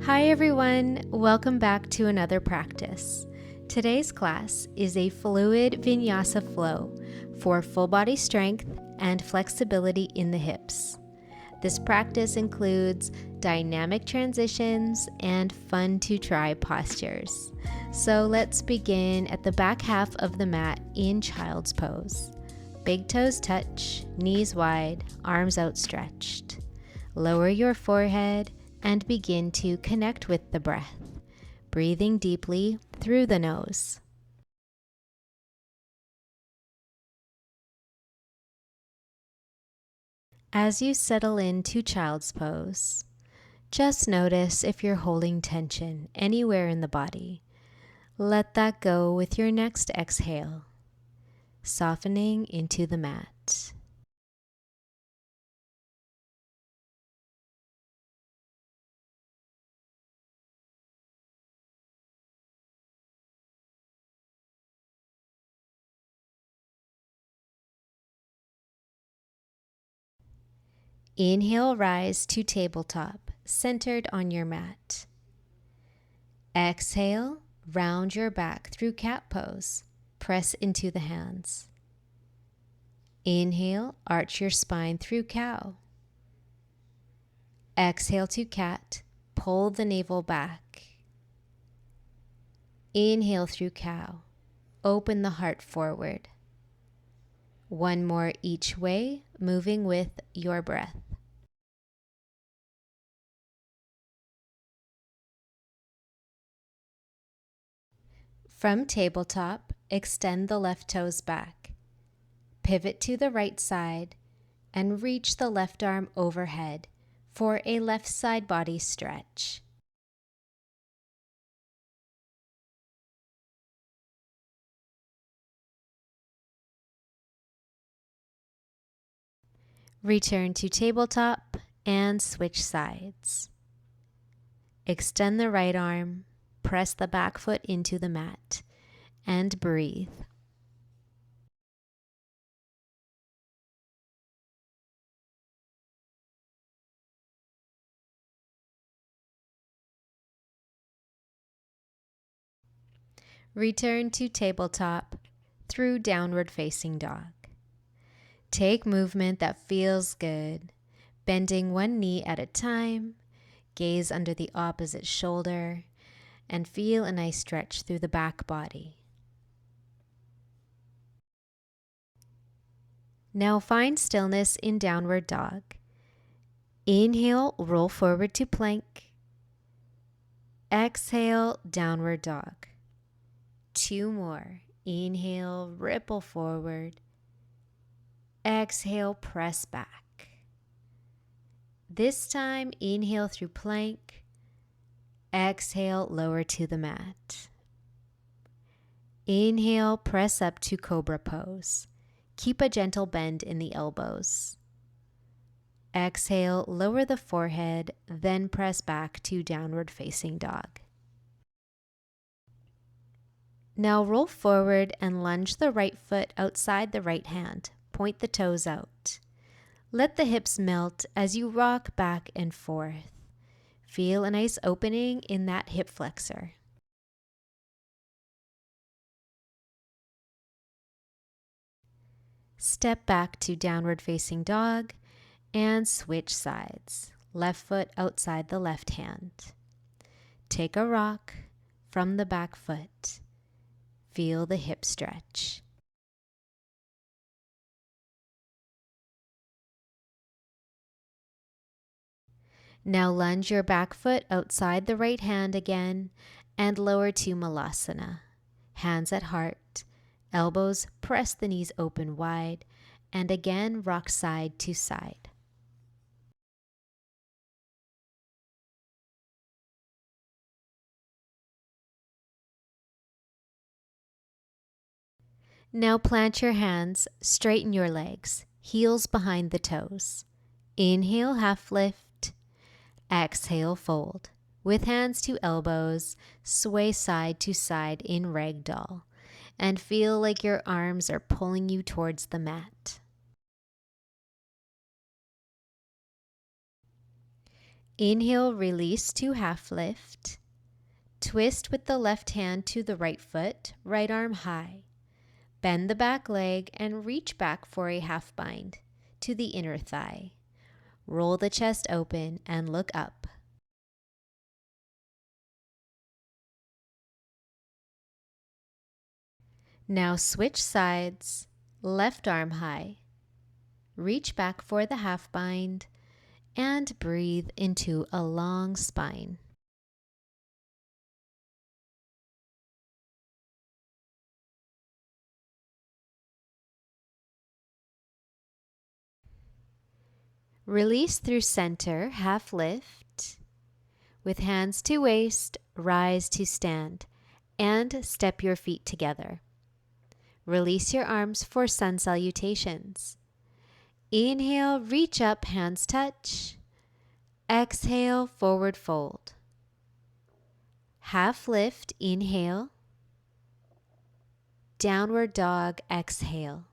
Hi everyone, welcome back to another practice. Today's class is a fluid Vinyasa flow for full body strength and flexibility in the hips. This practice includes dynamic transitions and fun to try postures. So let's begin at the back half of the mat in child's pose. Big toes touch, knees wide, arms outstretched. Lower your forehead and begin to connect with the breath, breathing deeply through the nose. As you settle into child's pose, just notice if you're holding tension anywhere in the body. Let that go with your next exhale, softening into the mat. Inhale, rise to tabletop, centered on your mat. Exhale, round your back through cat pose. Press into the hands. Inhale, arch your spine through cow. Exhale to cat, pull the navel back. Inhale through cow, open the heart forward. One more each way, moving with your breath. From tabletop, extend the left toes back. Pivot to the right side and reach the left arm overhead for a left side body stretch. Return to tabletop and switch sides. Extend the right arm, press the back foot into the mat, and breathe. Return to tabletop through downward facing dog. Take movement that feels good, bending one knee at a time, gaze under the opposite shoulder, and feel a nice stretch through the back body. Now find stillness in downward dog. Inhale, roll forward to plank. Exhale, downward dog. 2 more. Inhale, ripple forward. Exhale, press back. This time, inhale through plank. Exhale, lower to the mat. Inhale, press up to cobra pose. Keep a gentle bend in the elbows. Exhale, lower the forehead, then press back to downward facing dog. Now roll forward and lunge the right foot outside the right hand. Point the toes out. Let the hips melt as you rock back and forth. Feel a nice opening in that hip flexor. Step back to downward facing dog and switch sides. Left foot outside the left hand. Take a rock from the back foot. Feel the hip stretch. Now lunge your back foot outside the right hand again and lower to Malasana. Hands at heart, elbows press the knees open wide, and again rock side to side. Now plant your hands, straighten your legs, heels behind the toes. Inhale, half lift. Exhale, fold. With hands to elbows, sway side to side in ragdoll, and feel like your arms are pulling you towards the mat. Inhale, release to half lift. Twist with the left hand to the right foot, right arm high. Bend the back leg and reach back for a half bind to the inner thigh. Roll the chest open and look up. Now switch sides, left arm high. Reach back for the half bind and breathe into a long spine. Release through center, half lift. With hands to waist, rise to stand and step your feet together. Release your arms for sun salutations. Inhale, reach up, hands touch. Exhale, forward fold. Half lift, inhale. Downward dog, exhale.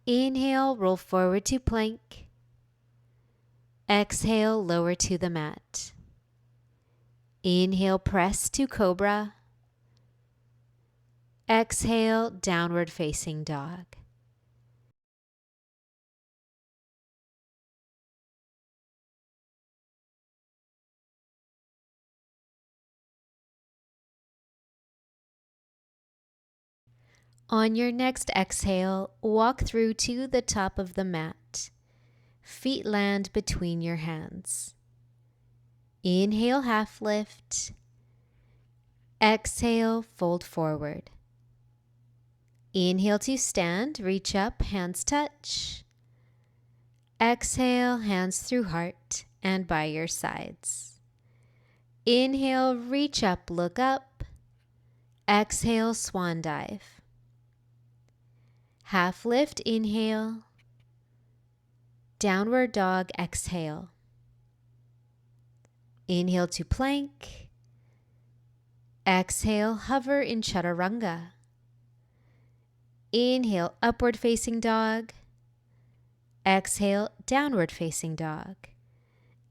Inhale, roll forward to plank. Exhale, lower to the mat. Inhale, press to cobra. Exhale, downward facing dog. On your next exhale, walk through to the top of the mat. Feet land between your hands. Inhale, half lift. Exhale, fold forward. Inhale to stand, reach up, hands touch. Exhale, hands through heart and by your sides. Inhale, reach up, look up. Exhale, swan dive. Half lift, inhale. Downward dog, exhale. Inhale to plank. Exhale, hover in chaturanga. Inhale, upward facing dog. Exhale, downward facing dog.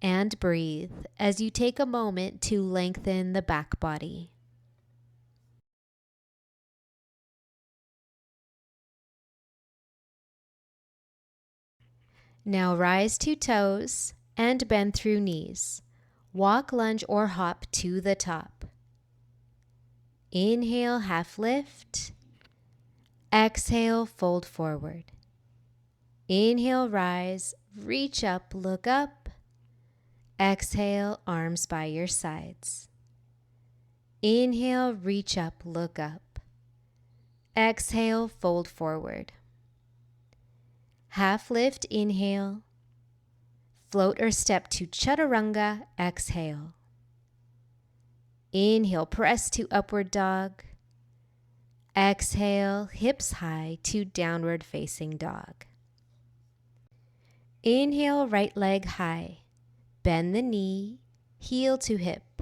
And breathe as you take a moment to lengthen the back body. Now rise to toes and bend through knees. Walk, lunge, or hop to the top. Inhale, half lift. Exhale, fold forward. Inhale, rise, reach up, look up. Exhale, arms by your sides. Inhale, reach up, look up. Exhale, fold forward. Half lift, inhale. Float or step to chaturanga, exhale. Inhale, press to upward dog. Exhale, hips high to downward facing dog. Inhale, right leg high. Bend the knee, heel to hip.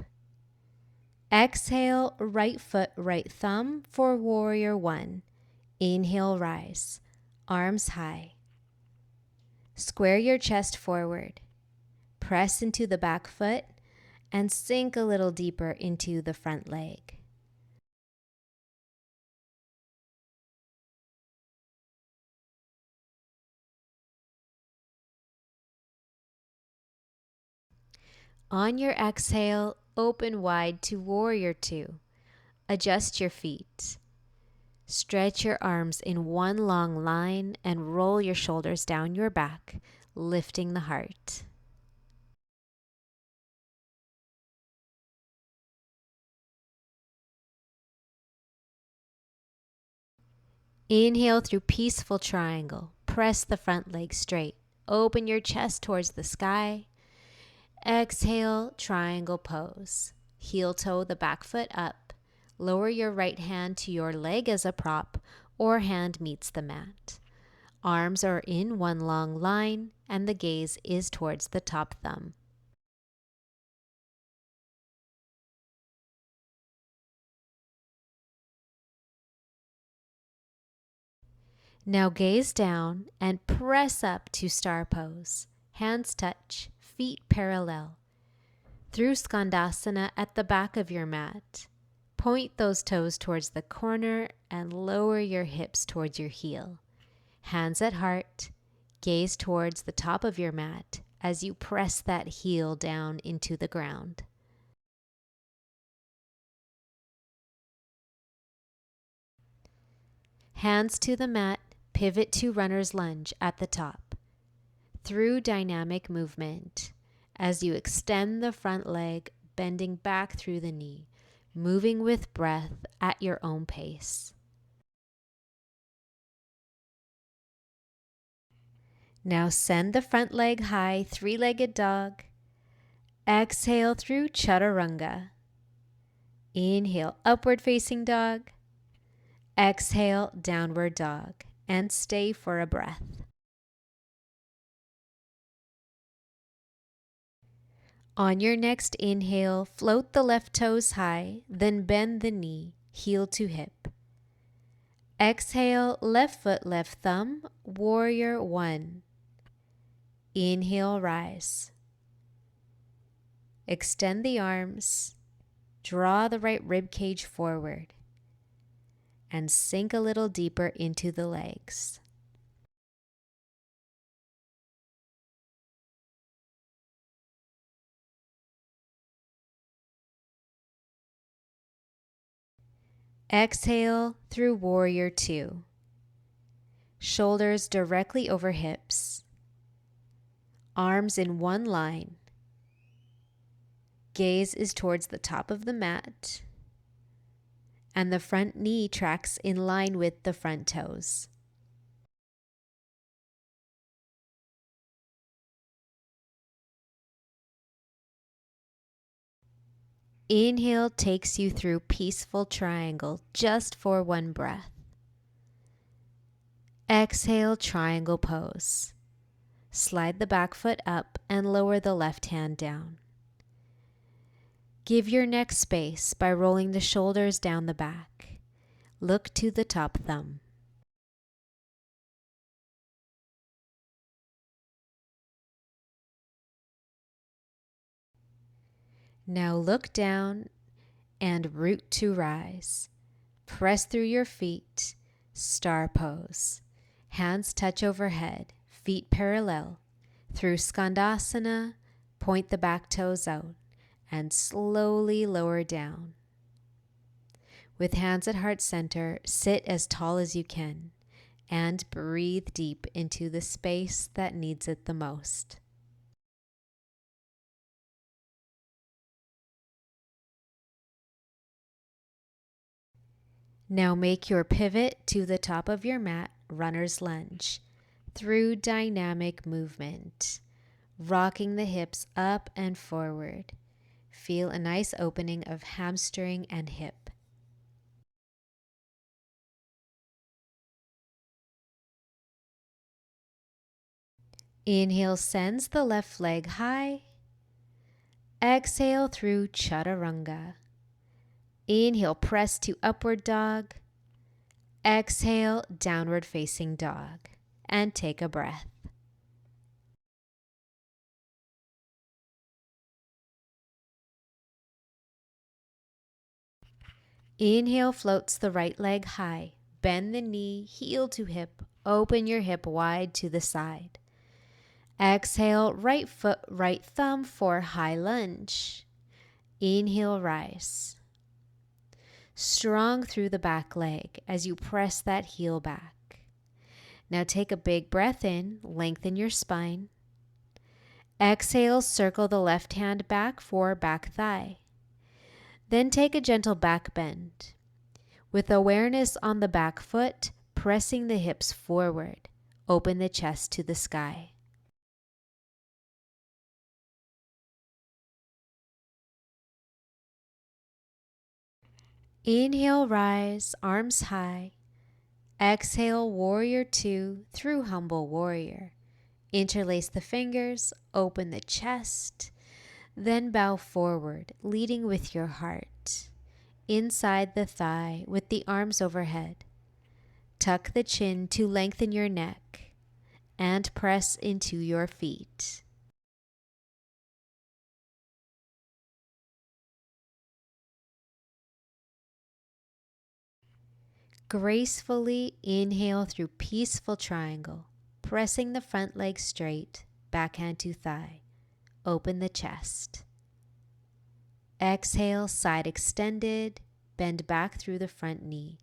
Exhale, right foot, right thumb for warrior one. Inhale, rise, arms high. Square your chest forward. Press into the back foot and sink a little deeper into the front leg. On your exhale, open wide to warrior two. Adjust your feet. Stretch your arms in one long line and roll your shoulders down your back, lifting the heart. Inhale through peaceful triangle. Press the front leg straight. Open your chest towards the sky. Exhale, triangle pose. Heel toe the back foot up. Lower your right hand to your leg as a prop or hand meets the mat. Arms are in one long line and the gaze is towards the top thumb. Now gaze down and press up to star pose. hands touch, feet parallel. Through Skandasana at the back of your mat, point those toes towards the corner and lower your hips towards your heel. Hands at heart, gaze towards the top of your mat as you press that heel down into the ground. Hands to the mat, pivot to runner's lunge at the top. Through dynamic movement, as you extend the front leg, bending back through the knee, moving with breath at your own pace. Now send the front leg high, three-legged dog. Exhale through chaturanga. Inhale, upward facing dog. Exhale, downward dog, and stay for a breath. On your next inhale, float the left toes high, then bend the knee, heel to hip. Exhale, left foot, left thumb, warrior one. Inhale, rise. Extend the arms, draw the right rib cage forward, and sink a little deeper into the legs. Exhale through warrior two. Shoulders directly over hips. Arms in one line. Gaze is towards the top of the mat, and the front knee tracks in line with the front toes. Inhale takes you through peaceful triangle just for one breath. Exhale, triangle pose. Slide the back foot up and lower the left hand down. Give your neck space by rolling the shoulders down the back. Look to the top thumb. Now look down and root to rise. Press through your feet, star pose. Hands touch overhead, feet parallel. Through Skandasana, point the back toes out and slowly lower down. With hands at heart center, sit as tall as you can and breathe deep into the space that needs it the most. Now make your pivot to the top of your mat, runner's lunge, through dynamic movement, rocking the hips up and forward. Feel a nice opening of hamstring and hip. Inhale sends the left leg high. Exhale through chaturanga. Inhale, press to upward dog. Exhale, downward facing dog. And take a breath. Inhale floats the right leg high. Bend the knee, heel to hip. Open your hip wide to the side. Exhale, right foot, right thumb for high lunge. Inhale, rise. Strong through the back leg as you press that heel back. Now take a big breath in, lengthen your spine. Exhale, circle the left hand back for back thigh. Then take a gentle back bend. With awareness on the back foot, pressing the hips forward, open the chest to the sky. Inhale, rise, arms high. Exhale, warrior two through humble warrior. Interlace the fingers, open the chest, then bow forward, leading with your heart. Inside the thigh with the arms overhead. Tuck the chin to lengthen your neck and press into your feet. Gracefully inhale through peaceful triangle, pressing the front leg straight, backhand to thigh. Open the chest. Exhale, side extended, bend back through the front knee.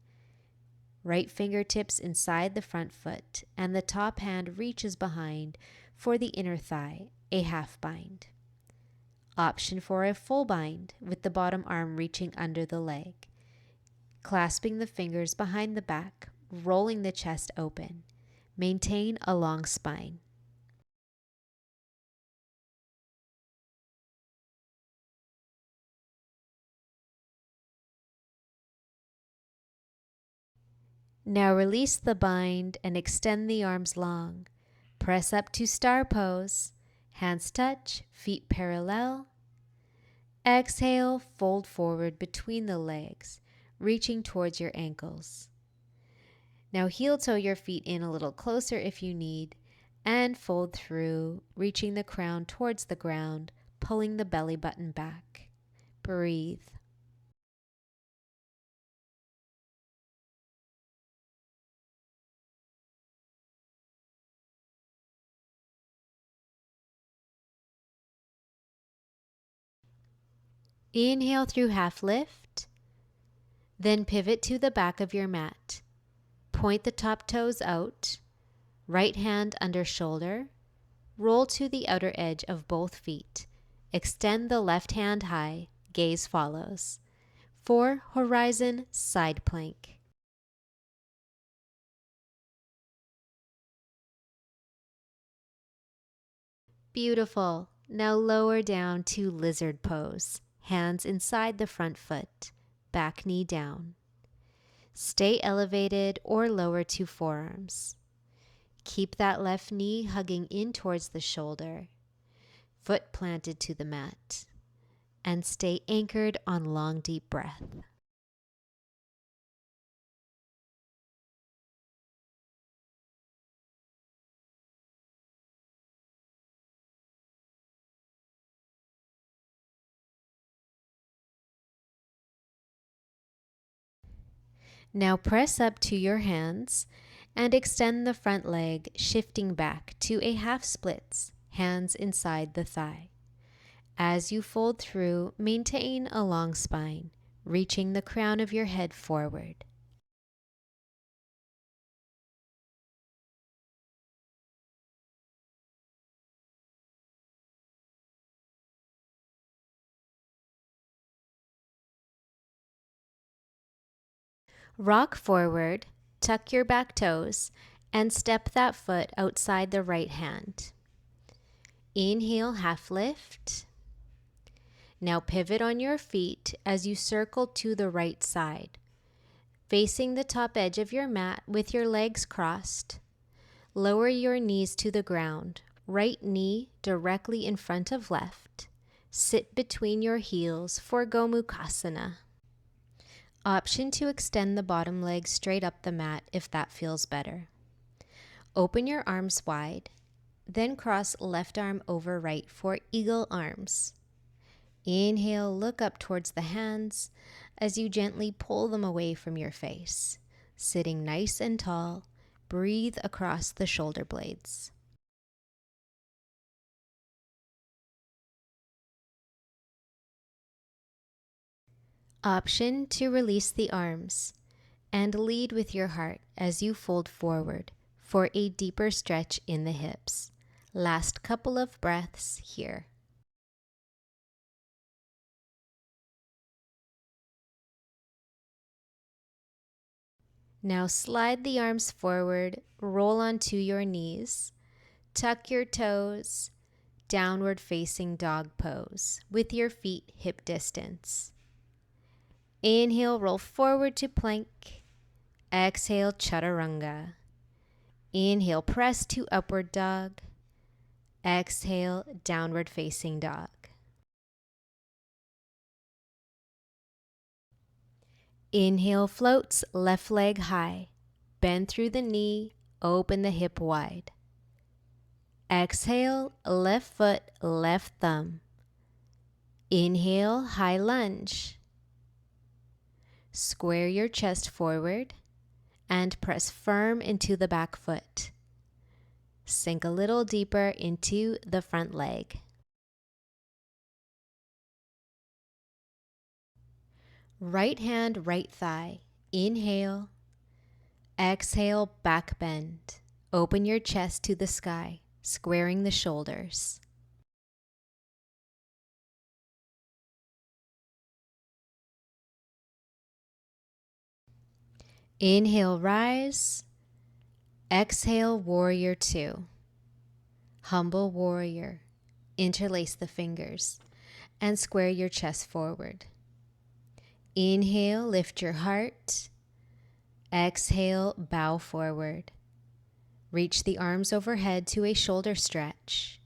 Right fingertips inside the front foot, and the top hand reaches behind for the inner thigh, a half bind. Option for a full bind, with the bottom arm reaching under the leg. Clasping the fingers behind the back, rolling the chest open. Maintain a long spine. Now release the bind and extend the arms long. Press up to star pose. Hands touch, feet parallel. Exhale, fold forward between the legs, reaching towards your ankles. Now heel toe your feet in a little closer if you need, and fold through, reaching the crown towards the ground, pulling the belly button back. Breathe. Inhale through half lift, then pivot to the back of your mat. Point the top toes out, right hand under shoulder, roll to the outer edge of both feet. Extend the left hand high, gaze follows. For horizon side plank. Beautiful. Now lower down to lizard pose. Hands inside the front foot, back knee down. Stay elevated or lower to forearms. Keep that left knee hugging in towards the shoulder, foot planted to the mat, and stay anchored on long, deep breath. Now press up to your hands and extend the front leg, shifting back to a half splits, hands inside the thigh. As you fold through, maintain a long spine, reaching the crown of your head forward. Rock forward, tuck your back toes, and step that foot outside the right hand. Inhale, half lift. Now pivot on your feet as you circle to the right side, facing the top edge of your mat with your legs crossed. Lower your knees to the ground, right knee directly in front of left. Sit between your heels for Gomukhasana. Option to extend the bottom leg straight up the mat if that feels better. Open your arms wide, then cross left arm over right for eagle arms. Inhale, look up towards the hands as you gently pull them away from your face. Sitting nice and tall, breathe across the shoulder blades. Option to release the arms and lead with your heart as you fold forward for a deeper stretch in the hips. Last couple of breaths here. Now slide the arms forward, roll onto your knees, tuck your toes, downward facing dog pose with your feet hip distance. Inhale, roll forward to plank. Exhale, chaturanga. Inhale, press to upward dog. Exhale, downward facing dog. Inhale, floats, left leg high. Bend through the knee, open the hip wide. Exhale, left foot, left thumb. Inhale, high lunge. Square your chest forward. and press firm into the back foot. Sink a little deeper into the front leg. Right hand, right thigh. Inhale. Exhale, back bend. Open your chest to the sky, squaring the shoulders. Inhale, rise. Exhale, warrior two. Humble warrior. Interlace the fingers and square your chest forward. Inhale, lift your heart. Exhale, bow forward. Reach the arms overhead to a shoulder stretch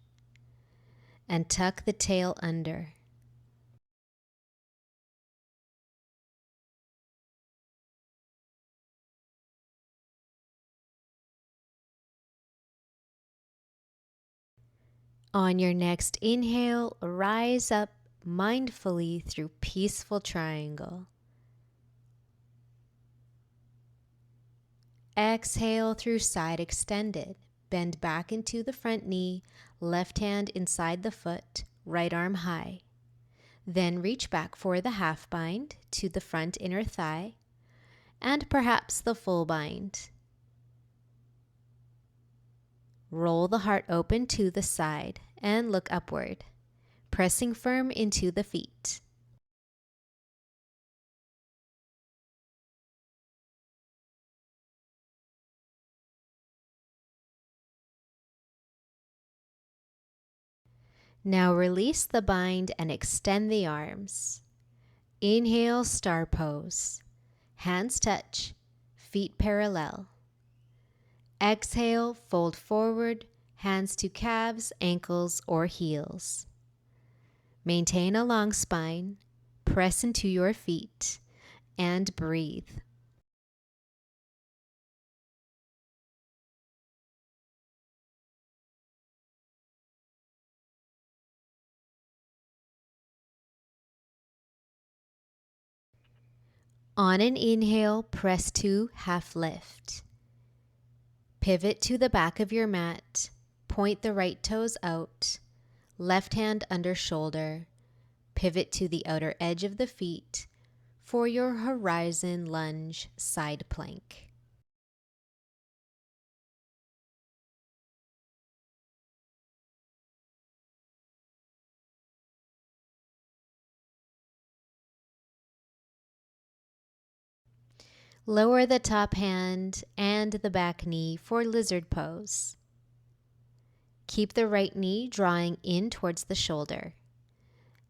and tuck the tail under. On your next inhale, rise up mindfully through peaceful triangle. Exhale through side extended. Bend back into the front knee, left hand inside the foot, right arm high. Then reach back for the half bind to the front inner thigh, and perhaps the full bind. Roll the heart open to the side and look upward, pressing firm into the feet. Now release the bind and extend the arms. Inhale, star pose. Hands touch, feet parallel. Exhale, fold forward, hands to calves, ankles, or heels. Maintain a long spine, press into your feet, and breathe. On an inhale, press to half lift. Pivot to the back of your mat, point the right toes out, left hand under shoulder, pivot to the outer edge of the feet for your horizon lunge side plank. Lower the top hand and the back knee for lizard pose. Keep the right knee drawing in towards the shoulder,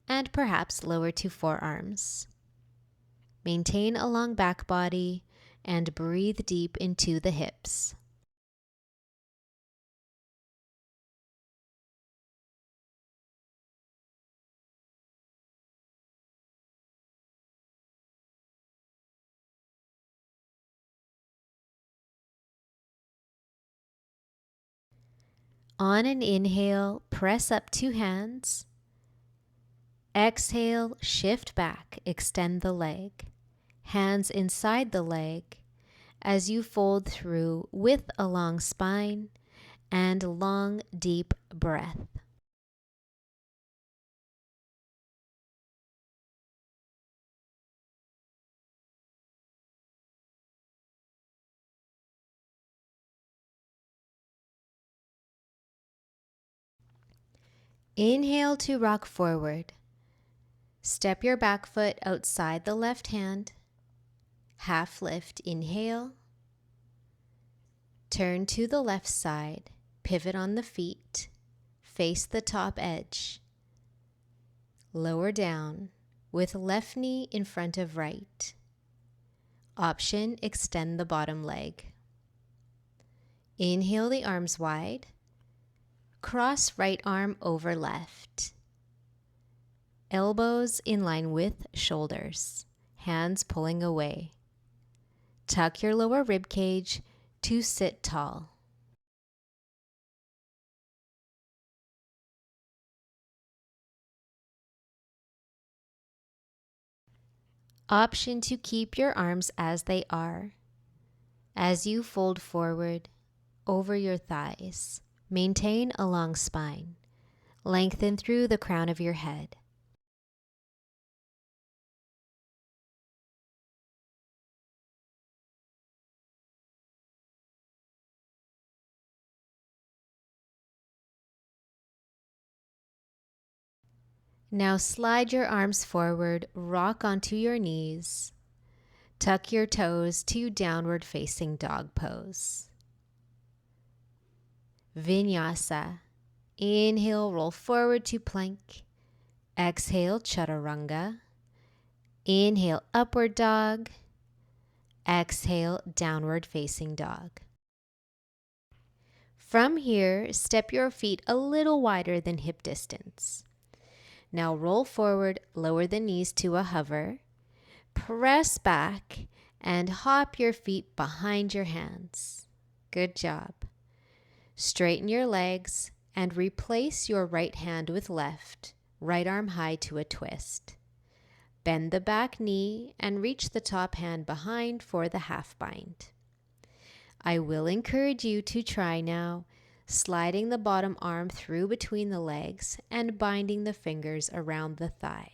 and perhaps lower to forearms. Maintain a long back body and breathe deep into the hips. On an inhale, press up two hands. Exhale, shift back, extend the leg. Hands inside the leg as you fold through with a long spine and long, deep breath. Inhale to rock forward. Step your back foot outside the left hand. Half lift, inhale. Turn to the left side, pivot on the feet, face the top edge. Lower down with left knee in front of right. Option, extend the bottom leg. Inhale the arms wide. Cross right arm over left. Elbows in line with shoulders, hands pulling away. Tuck your lower rib cage to sit tall. Option to keep your arms as they are. As you fold forward over your thighs, maintain a long spine. Lengthen through the crown of your head. Now slide your arms forward, rock onto your knees. Tuck your toes to downward facing dog pose. Vinyasa. Inhale, roll forward to plank. Exhale, chaturanga. Inhale, upward dog. Exhale, downward facing dog. From here, step your feet a little wider than hip distance. Now roll forward, lower the knees to a hover. Press back and hop your feet behind your hands. Good job. Straighten your legs and replace your right hand with left, right arm high to a twist. Bend the back knee and reach the top hand behind for the half bind. I will encourage you to try now, sliding the bottom arm through between the legs and binding the fingers around the thigh,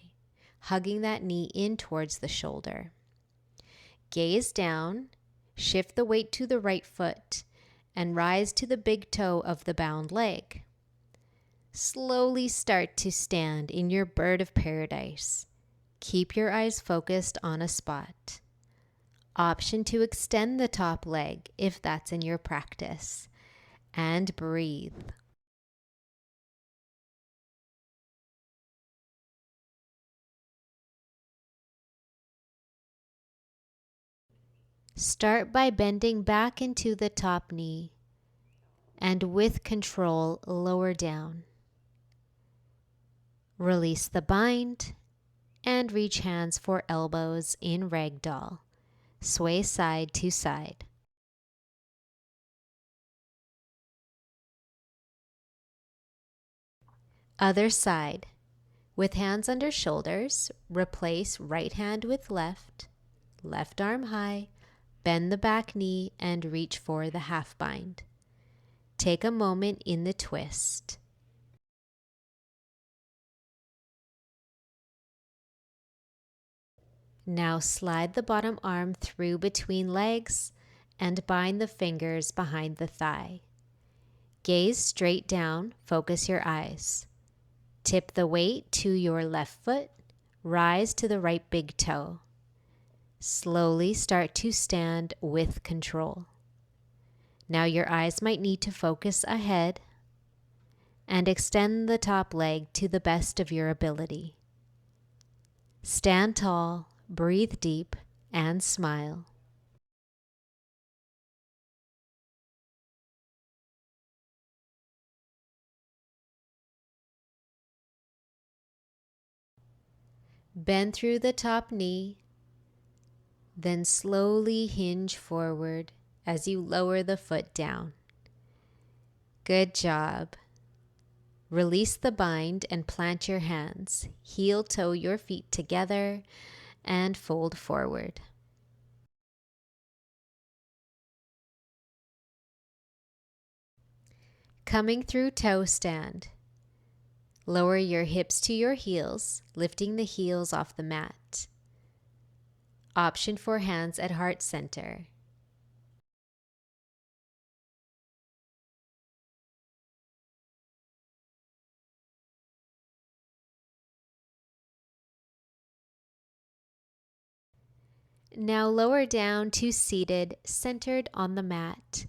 hugging that knee in towards the shoulder. Gaze down, shift the weight to the right foot, and rise to the big toe of the bound leg. Slowly start to stand in your bird of paradise. Keep your eyes focused on a spot. Option to extend the top leg if that's in your practice. And breathe. Start by bending back into the top knee and with control lower down. Release the bind and reach hands for elbows in ragdoll. Sway side to side. Other side. With hands under shoulders, replace right hand with left, left arm high, bend the back knee and reach for the half bind. Take a moment in the twist. Now slide the bottom arm through between legs and bind the fingers behind the thigh. Gaze straight down, focus your eyes. Tip the weight to your left foot, rise to the right big toe. Slowly start to stand with control. Now your eyes might need to focus ahead and extend the top leg to the best of your ability. Stand tall, breathe deep, and smile. Bend through the top knee, then slowly hinge forward as you lower the foot down. Good job. Release the bind and plant your hands. Heel toe your feet together and fold forward. Coming through toe stand. Lower your hips to your heels, lifting the heels off the mat. Option for hands at heart center. Now lower down to seated, centered on the mat,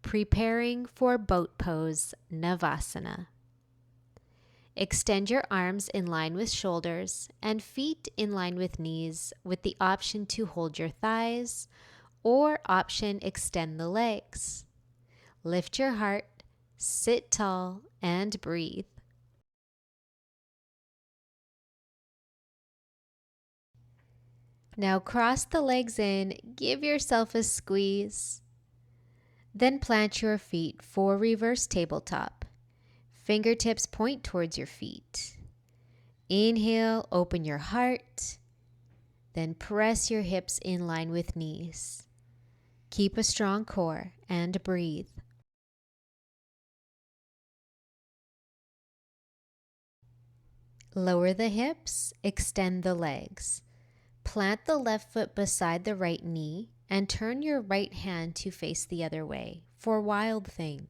preparing for boat pose, Navasana. Extend your arms in line with shoulders and feet in line with knees, with the option to hold your thighs or option extend the legs. Lift your heart, sit tall, and breathe. Now cross the legs in, give yourself a squeeze. Then plant your feet for reverse tabletop. Fingertips point towards your feet. Inhale, open your heart. Then press your hips in line with knees. Keep a strong core and breathe. Lower the hips, extend the legs. Plant the left foot beside the right knee and turn your right hand to face the other way for Wild Thing.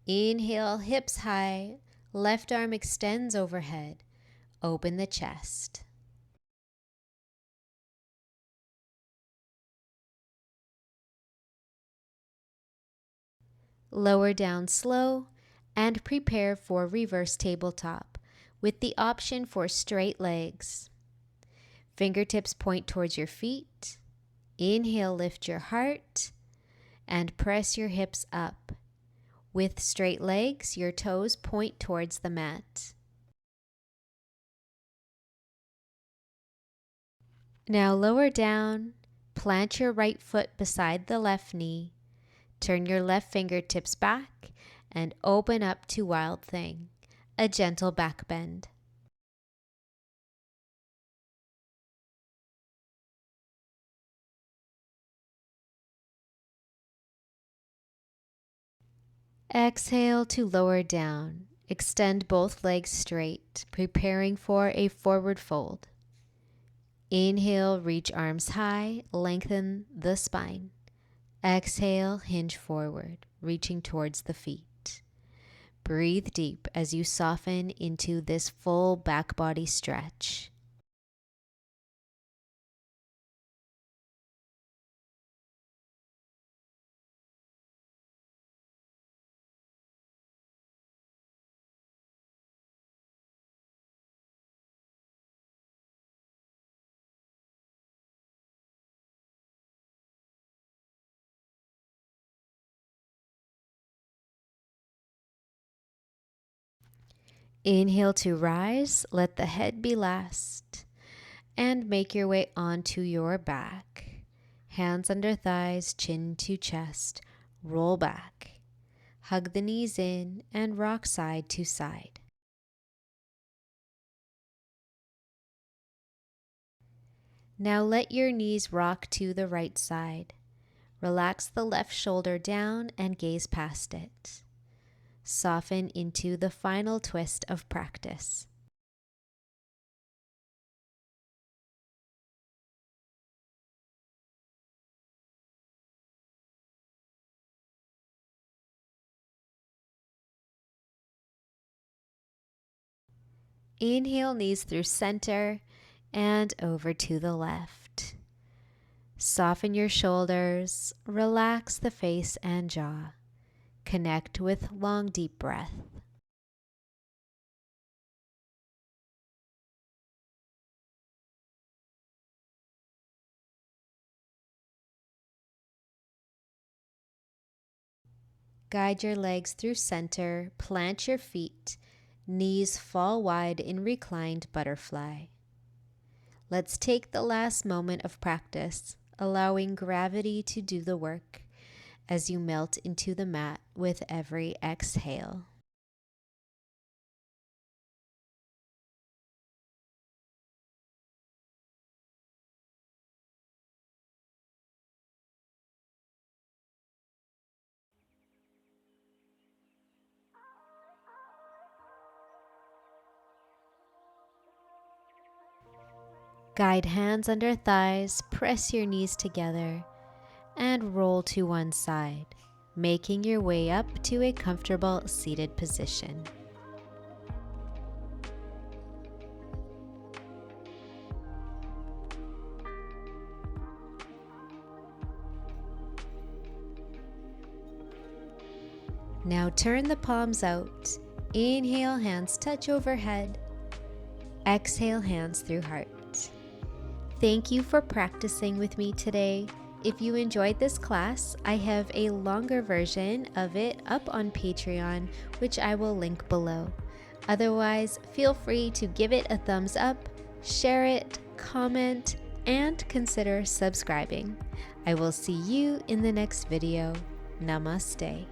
Inhale, hips high, left arm extends overhead. Open the chest. Lower down slow and prepare for reverse tabletop with the option for straight legs. Fingertips point towards your feet. Inhale, lift your heart and press your hips up. With straight legs, your toes point towards the mat. Now lower down, plant your right foot beside the left knee. Turn your left fingertips back and open up to Wild Thing, a gentle back bend. Exhale to lower down. Extend both legs straight, preparing for a forward fold. Inhale, reach arms high, lengthen the spine. Exhale, hinge forward, reaching towards the feet. Breathe deep as you soften into this full back body stretch. Inhale to rise, let the head be last, and make your way onto your back. Hands under thighs, chin to chest, roll back. Hug the knees in and rock side to side. Now let your knees rock to the right side. Relax the left shoulder down and gaze past it. Soften into the final twist of practice. Inhale, knees through center and over to the left. Soften your shoulders, relax the face and jaw. Connect with long, deep breath. Guide your legs through center, plant your feet, knees fall wide in reclined butterfly. Let's take the last moment of practice, allowing gravity to do the work as you melt into the mat with every exhale. Guide hands under thighs, press your knees together, and roll to one side, making your way up to a comfortable seated position. Now turn the palms out. Inhale, hands touch overhead. Exhale, hands through heart. Thank you for practicing with me today. If you enjoyed this class, I have a longer version of it up on Patreon, which I will link below. Otherwise, feel free to give it a thumbs up, share it, comment, and consider subscribing. I will see you in the next video. Namaste.